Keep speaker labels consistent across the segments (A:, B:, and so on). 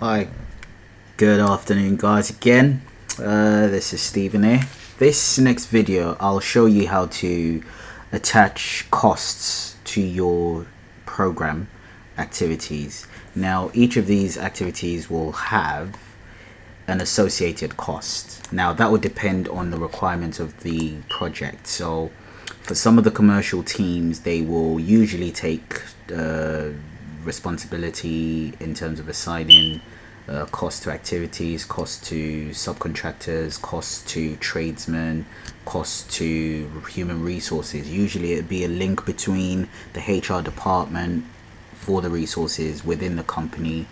A: Hi, good afternoon guys again. This is Stephen here. This next video I'll show you how to attach costs to your program activities. Now each of these activities will have an associated cost. Now that would depend on the requirements of the project. So for some of the commercial teams, they will usually take responsibility in terms of assigning cost to activities, cost to subcontractors, cost to tradesmen, cost to human resources. Usually it'd be a link between the HR department for the resources within the company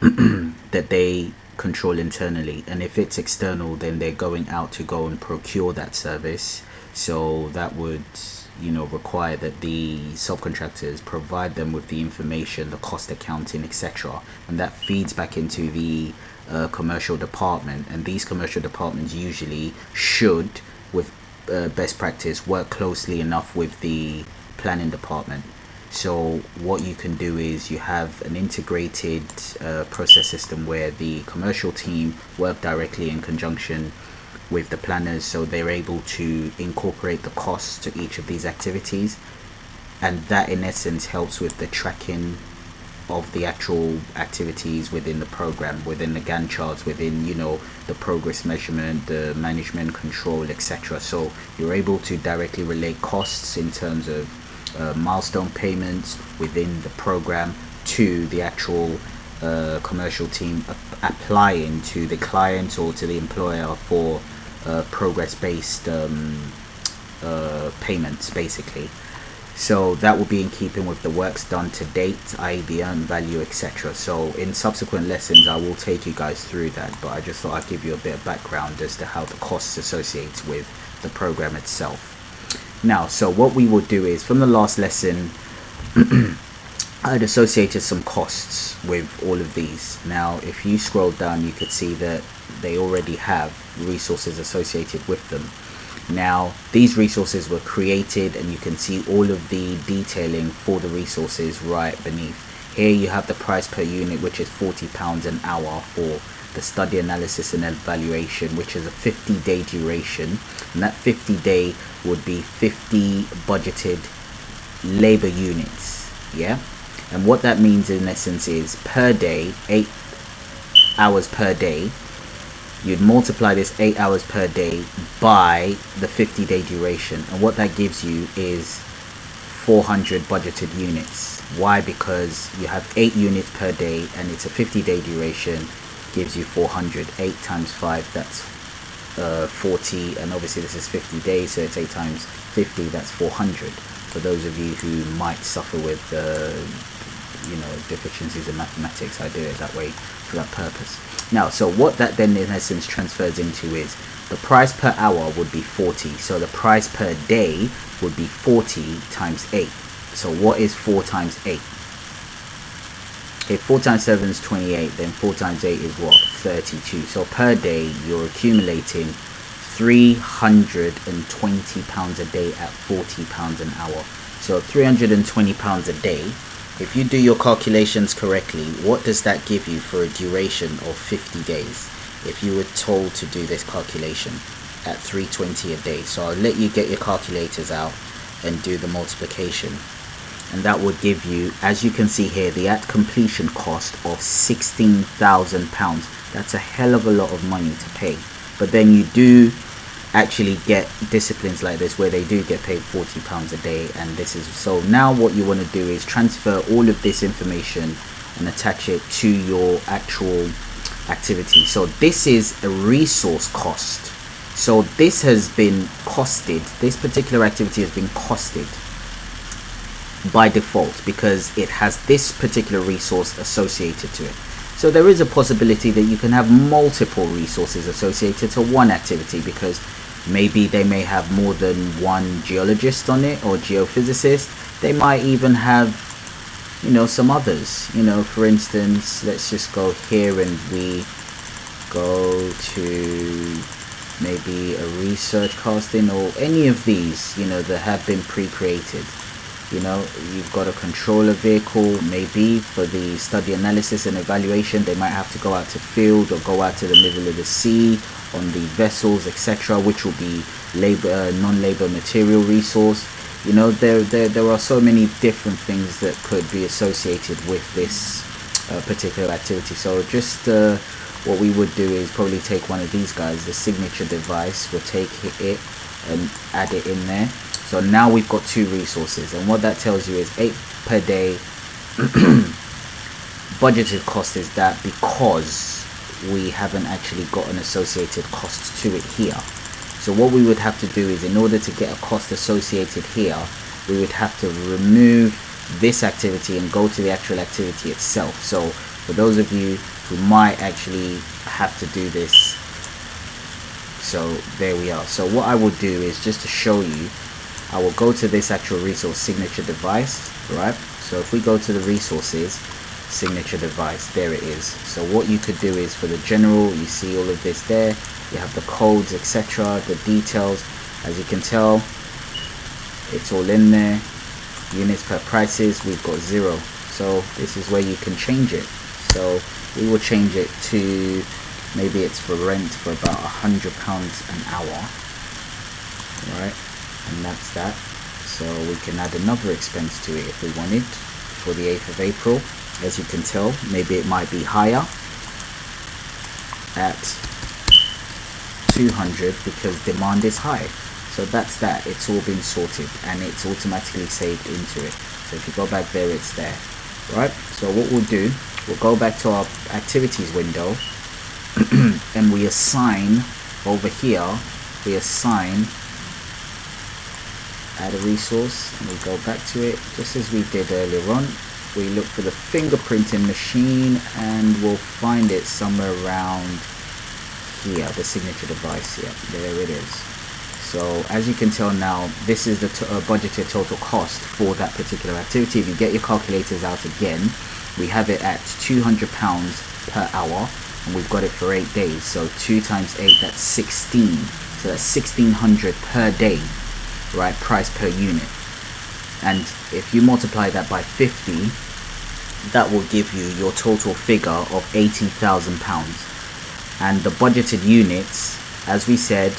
A: that they control internally, and if it's external, then they're going out to go and procure that service. So that would require that the subcontractors provide them with the information, the cost accounting, etc., and that feeds back into the commercial department. And these commercial departments usually should, with best practice, work closely enough with the planning department. So what you can do is you have an integrated process system where the commercial team work directly in conjunction with the planners, so they're able to incorporate the costs to each of these activities, and that in essence helps with the tracking of the actual activities within the program, within the Gantt charts, within the progress measurement, the management control, etc. So you're able to directly relate costs in terms of milestone payments within the program to the actual commercial team applying to the client or to the employer for progress-based payments, basically. So that will be in keeping with the works done to date, i.e. the earned value, etc. So in subsequent lessons I will take you guys through that, but I just thought I'd give you a bit of background as to how the costs associate with the program itself. Now, so what we will do is, from the last lesson, I'd associated some costs with all of these. Now, if you scroll down, you could see that they already have resources associated with them. Now, these resources were created, and you can see all of the detailing for the resources right beneath. Here you have the price per unit, which is £40 an hour for the study analysis and evaluation, which is a 50-day duration, and that 50-day would be 50 budgeted labor units. Yeah, and what that means in essence is per day, 8 hours per day. You'd multiply this 8 hours per day by the 50-day duration, and what that gives you is 400 budgeted units. Why? Because you have 8 units per day and it's a 50-day duration, gives you 400. 8 times 5, that's 40, and obviously this is 50 days, so it's 8 times 50, that's 400. For those of you who might suffer with deficiencies in mathematics, I do it that way for that purpose. Now, so what that then in essence transfers into is the price per hour would be 40, so the price per day would be 40 times 8. So what is 4 times 8? If 4 times 7 is 28, then 4 times 8 is what? 32. So per day you're accumulating £320 a day at £40 an hour. So £320 a day. If you do your calculations correctly, what does that give you for a duration of 50 days? If you were told to do this calculation at 320 a day. So I'll let you get your calculators out and do the multiplication. And that would give you, as you can see here, the at completion cost of £16,000. That's a hell of a lot of money to pay. But then you do actually get disciplines like this where they do get paid £40 a day, and this is so. Now what you want to do is transfer all of this information and attach it to your actual activity. So this is a resource cost. So this has been costed, this particular activity has been costed by default because it has this particular resource associated to it. So there is a possibility that you can have multiple resources associated to one activity, because maybe they may have more than one geologist on it or geophysicist. They might even have some others. For instance, let's just go here and we go to maybe a research casting or any of these that have been pre-created. You know, you've got a controller vehicle, maybe for the study analysis and evaluation they might have to go out to field or go out to the middle of the sea on the vessels, etc., which will be labor, non-labor material resource. You know, there are so many different things that could be associated with this particular activity. So just what we would do is probably take one of these guys, the signature device. We'll take it and add it in there. So now we've got two resources, and what that tells you is 8 per day. Budgeted cost is that because we haven't actually got an associated cost to it here. So what we would have to do is, in order to get a cost associated here, we would have to remove this activity and go to the actual activity itself. So for those of you who might actually have to do this, so there we are. So what I will do is, just to show you, I will go to this actual resource, signature device, right? So if we go to the resources, signature device, there it is. So what you could do is, for the general, you see all of this there, you have the codes, etc., the details. As you can tell, it's all in there. Units per prices, we've got 0. So this is where you can change it. So we will change it to, maybe it's for rent for about £100 an hour, right? And that's that. So we can add another expense to it if we wanted for the 8th of April. As you can tell, maybe it might be higher at 200 because demand is high. So that's that. It's all been sorted and it's automatically saved into it. So if you go back there, it's there, right? So what we'll do, we'll go back to our activities window and we assign over here, we assign add a resource, and we go back to it just as we did earlier on. We look for the fingerprinting machine and we'll find it somewhere around here, the signature device. Yeah, there it is. So as you can tell now, this is the budgeted total cost for that particular activity. If you get your calculators out again, we have it at £200 per hour, and we've got it for 8 days. So 2 times 8, that's 16. So that's 1600 per day, right? Price per unit. And if you multiply that by 50, that will give you your total figure of £80,000. And the budgeted units, as we said,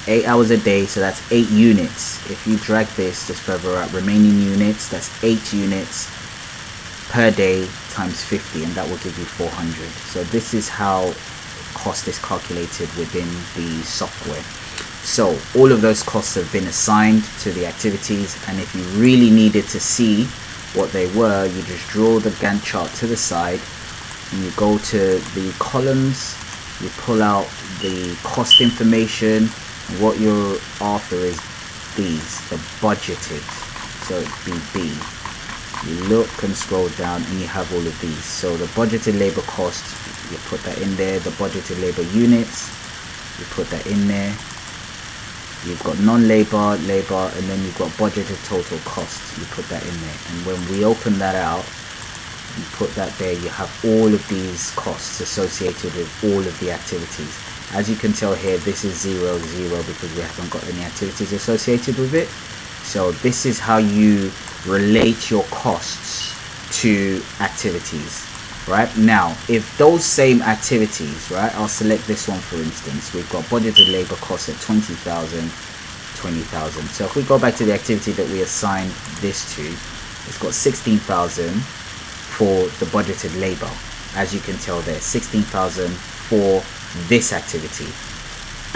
A: 8 hours a day, so that's 8 units. If you drag this just further up, remaining units, that's 8 units per day times 50, and that will give you 400. So this is how cost is calculated within the software. So all of those costs have been assigned to the activities, and if you really needed to see what they were, you just draw the Gantt chart to the side and you go to the columns, you pull out the cost information, and what you're after is these, the budgeted. So it's BB. You look and scroll down and you have all of these. So the budgeted labor cost, you put that in there. The budgeted labor units, you put that in there. You've got non-labor, labor, and then you've got budgeted total costs. You put that in there. And when we open that out, you put that there, you have all of these costs associated with all of the activities. As you can tell here, this is 0, 0 because we haven't got any activities associated with it. So this is how you relate your costs to activities. Right now, if those same activities, right, I'll select this one for instance, we've got budgeted labor costs at 20,000, 20,000. So if we go back to the activity that we assigned this to, it's got 16,000 for the budgeted labor. As you can tell there, 16,000 for this activity,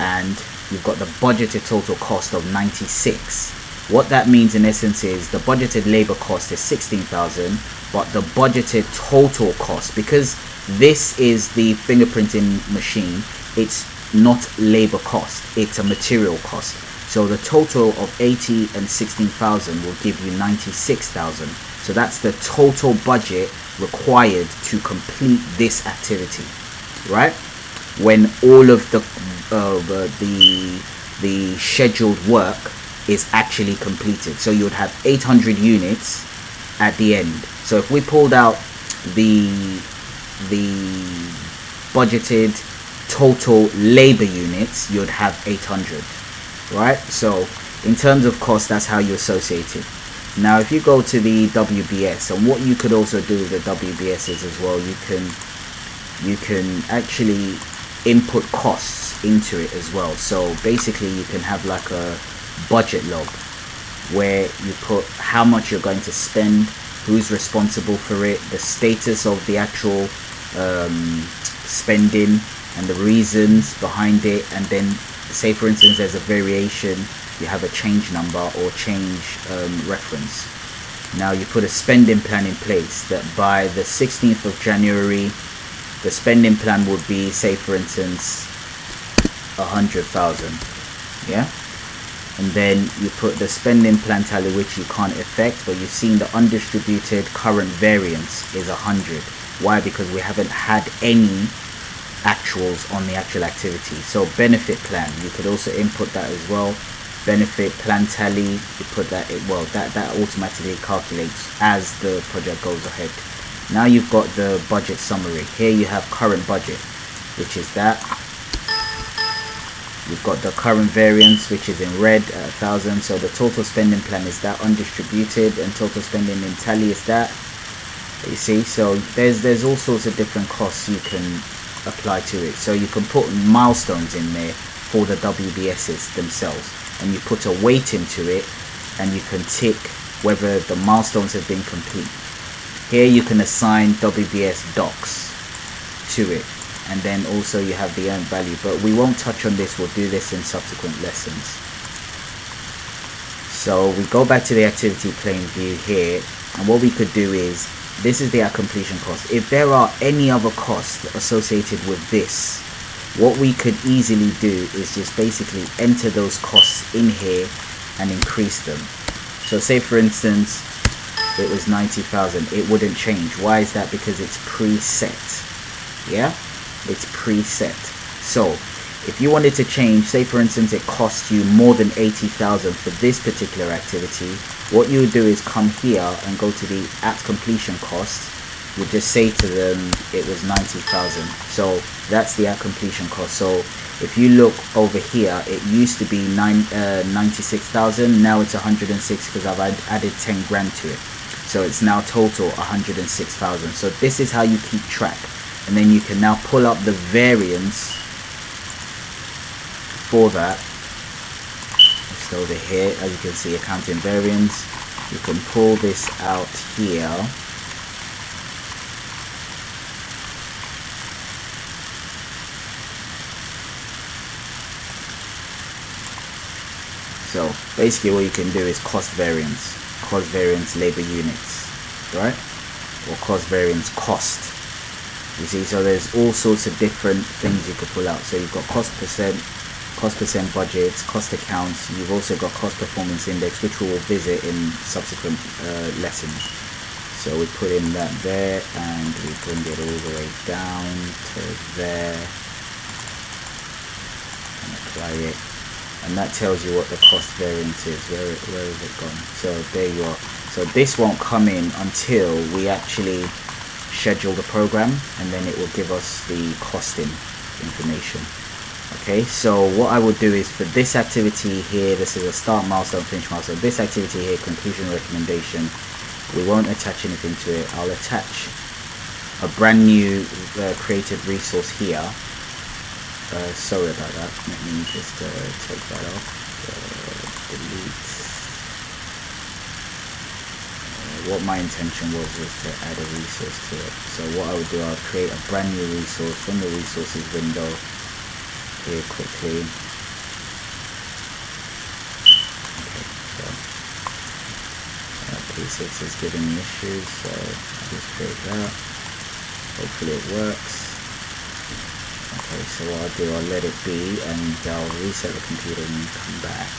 A: and you've got the budgeted total cost of 96. What that means in essence is the budgeted labor cost is 16,000, but the budgeted total cost, because this is the fingerprinting machine, it's not labor cost, it's a material cost. So the total of 80 and 16,000 will give you 96,000. So that's the total budget required to complete this activity, right? When all of the scheduled work is actually completed. So you would have 800 units at the end. So if we pulled out the budgeted total labor units, you'd have 800, right? So in terms of cost, that's how you associate it. Now if you go to the WBS, and what you could also do with the WBS is as well, you can actually input costs into it as well. So basically you can have like a budget log where you put how much you're going to spend, who's responsible for it, the status of the actual spending and the reasons behind it, and then say for instance there's a variation, you have a change number or change reference. Now you put a spending plan in place that by the 16th of January the spending plan would be, say for instance, 100,000, yeah, and then you put the spending plan tally, which you can't affect, but you've seen the undistributed current variance is 100. Why? Because we haven't had any actuals on the actual activity. So benefit plan, you could also input that as well. Benefit plan tally, you put that in, well, that automatically calculates as the project goes ahead. Now you've got the budget summary. Here you have current budget, which is that. You've got the current variance, which is in red at 1,000. So the total spending plan is that undistributed, and total spending in tally is that. You see, so there's all sorts of different costs you can apply to it. So you can put milestones in there for the WBSs themselves, and you put a weight into it, and you can tick whether the milestones have been complete. Here you can assign WBS docs to it, and then also you have the earned value, but we won't touch on this, we'll do this in subsequent lessons. So we go back to the activity plane view here, and what we could do is, this is the at completion cost. If there are any other costs associated with this, what we could easily do is just basically enter those costs in here and increase them. So say for instance it was 90,000, it wouldn't change. Why is that? Because it's preset. Yeah, it's preset. So if you wanted to change, say for instance it cost you more than 80,000 for this particular activity, what you would do is come here and go to the at completion cost. You just say to them it was 90,000. So that's the at completion cost. So if you look over here, it used to be 96,000. Now it's 106 because I've added 10 grand to it. So it's now total 106,000. So this is how you keep track. And then you can now pull up the variance for that. Just over here, as you can see, accounting variance. You can pull this out here. So basically what you can do is cost variance labor units, right? Or cost variance cost. You see, so there's all sorts of different things you could pull out. So you've got cost percent budgets, cost accounts. You've also got cost performance index, which we will visit in subsequent lessons. So we put in that there, and we bring it all the way down to there and apply it. And that tells you what the cost variance is. Where is it gone? So there you are. So this won't come in until we actually schedule the program, and then it will give us the costing information. Okay, so what I would do is for this activity here, this is a start milestone, finish milestone. This activity here, conclusion recommendation, we won't attach anything to it. I'll attach a brand new created resource here. Sorry about that. Let me just take that off. Delete. What my intention was to add a resource to it. So what I would do, I'll create a brand new resource from the resources window here quickly. Okay, so P6 is giving me issues, so I'll just create that. Hopefully it works. Okay, so what I'll do, I'll let it be, and I'll reset the computer and come back.